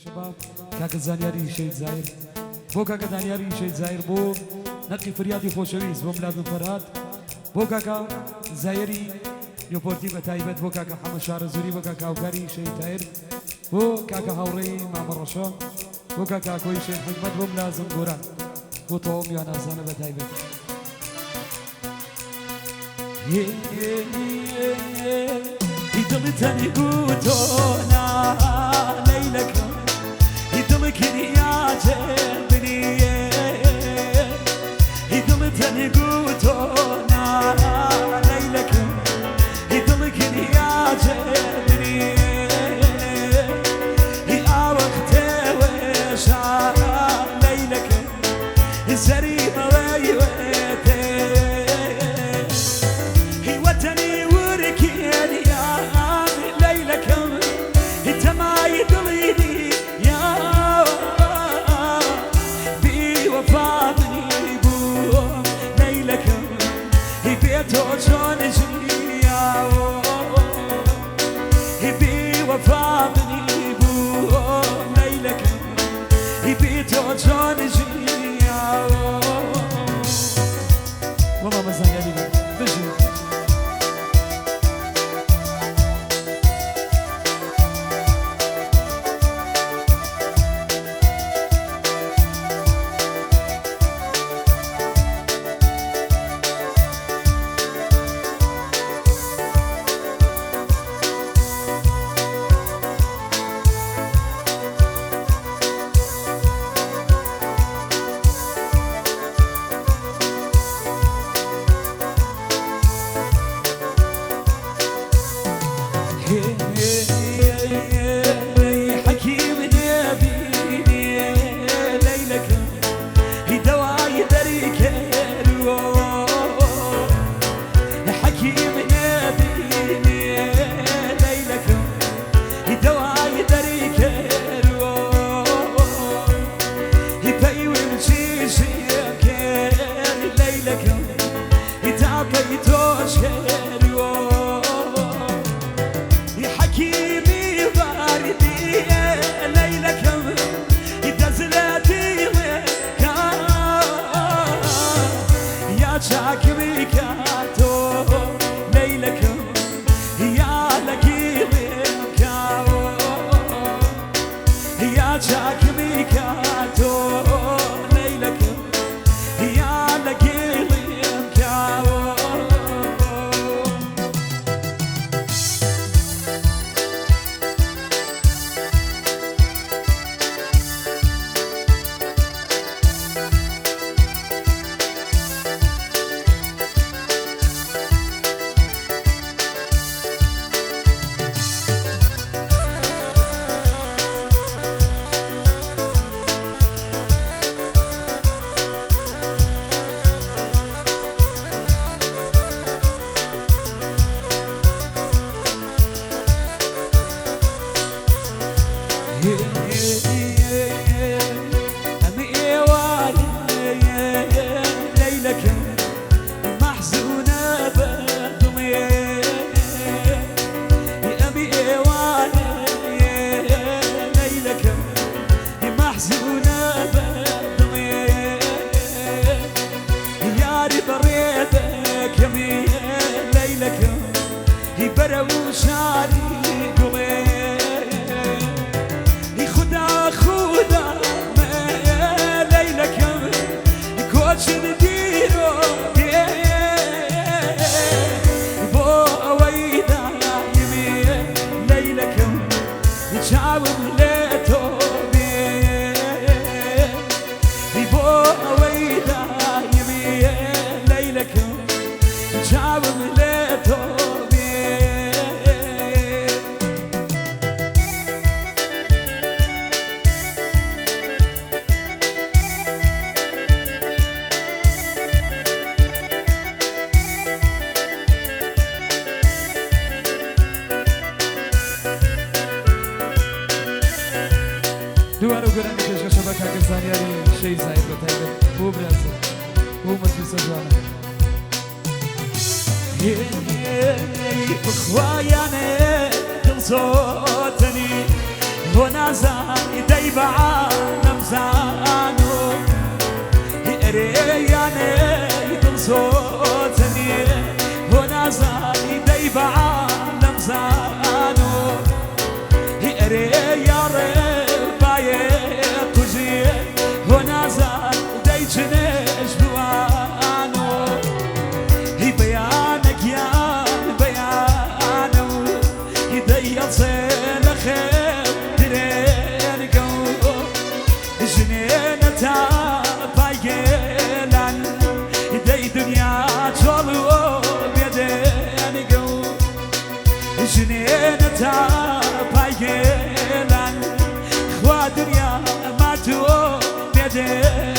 شباب كاك زانياري شيء زاير بو كاك زانياري شيء زاير بو نقي فريادي خوشويز بو ملازم فرهاد بو كاكا زايري يوبورتي بتايبت بو كاكا حمد شار زوري بو كاكا وكاري شيء تاير بو كاكا هوري مع مرشو بو كاكا كوي شيء حكمت بو ملازم قران بو طوم يا نازانا بتايبت يدلتني قوتونا ليلك يدلك يا جبني يدلتني قوتونا ليلك يدلك يا جبني يا وقت وشعر ليلك الزريب ويوتي وطني وركين يا ليلك انت ما يدليني يا بوفاضني بو ليلك بيتو شون يا بوفاضني بو ليلك بيتو شون يا والله مزايا بجي دوارو گرانی کشک شبکه که زانیاری شی زاید بتایید بو برازه بو مجلس جوانا بخوایانه دل صوتنی هو نازای دنيا ما تو بيدين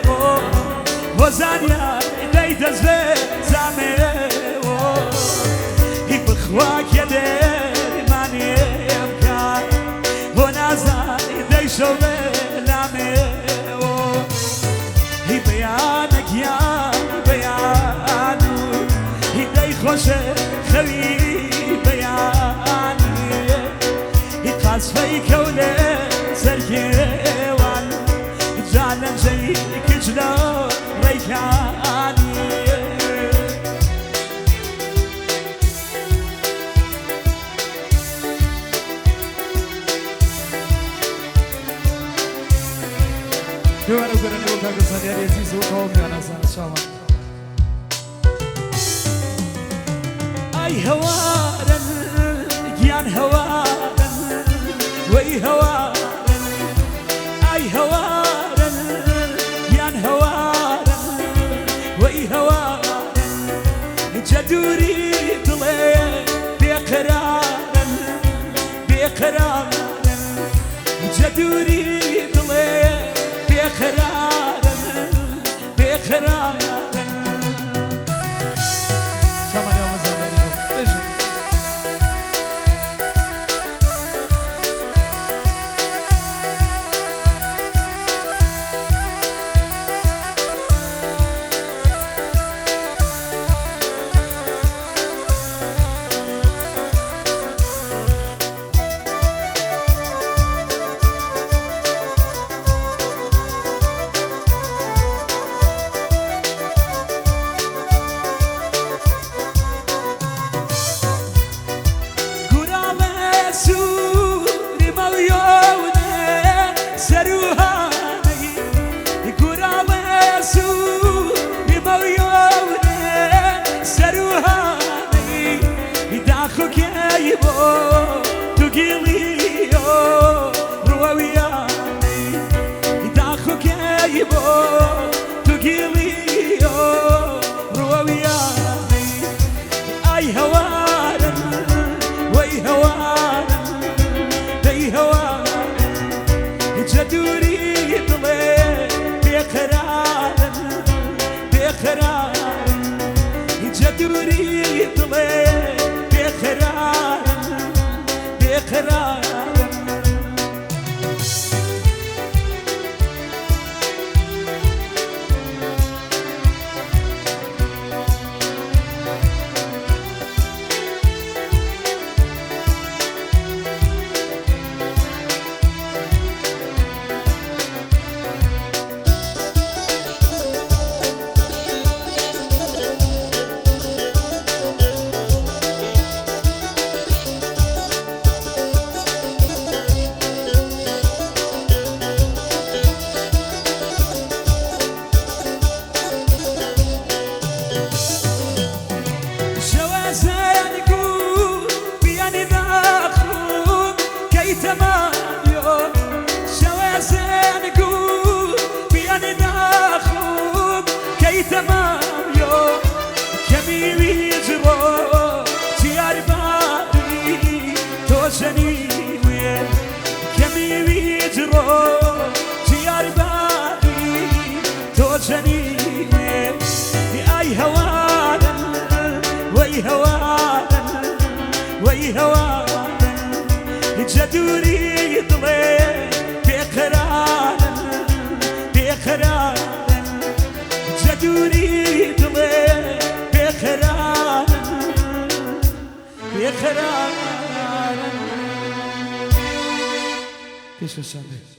قوم وزانيا ديت زامي بخواك يا دير ماني يمكن ونازا دي شوبي لامي بيانك يا بيانو دي خوش خوي بياني قاس في كولي سركي وان جعلن زي كجلو ريحاني وانا اقول انا وكاك صديقي عزيز وقومي انا شاما اي هوارا جيان هوارا وي هوارا اي هوارا جيان هوارا وي هوارا جدوري طلي بقرارا بقرارا جدوري طلي بقرارا بقرارا شاما يا مزامير جدوري طلي بقرار بقرار جدوري طلي بقرار بخران پیش شده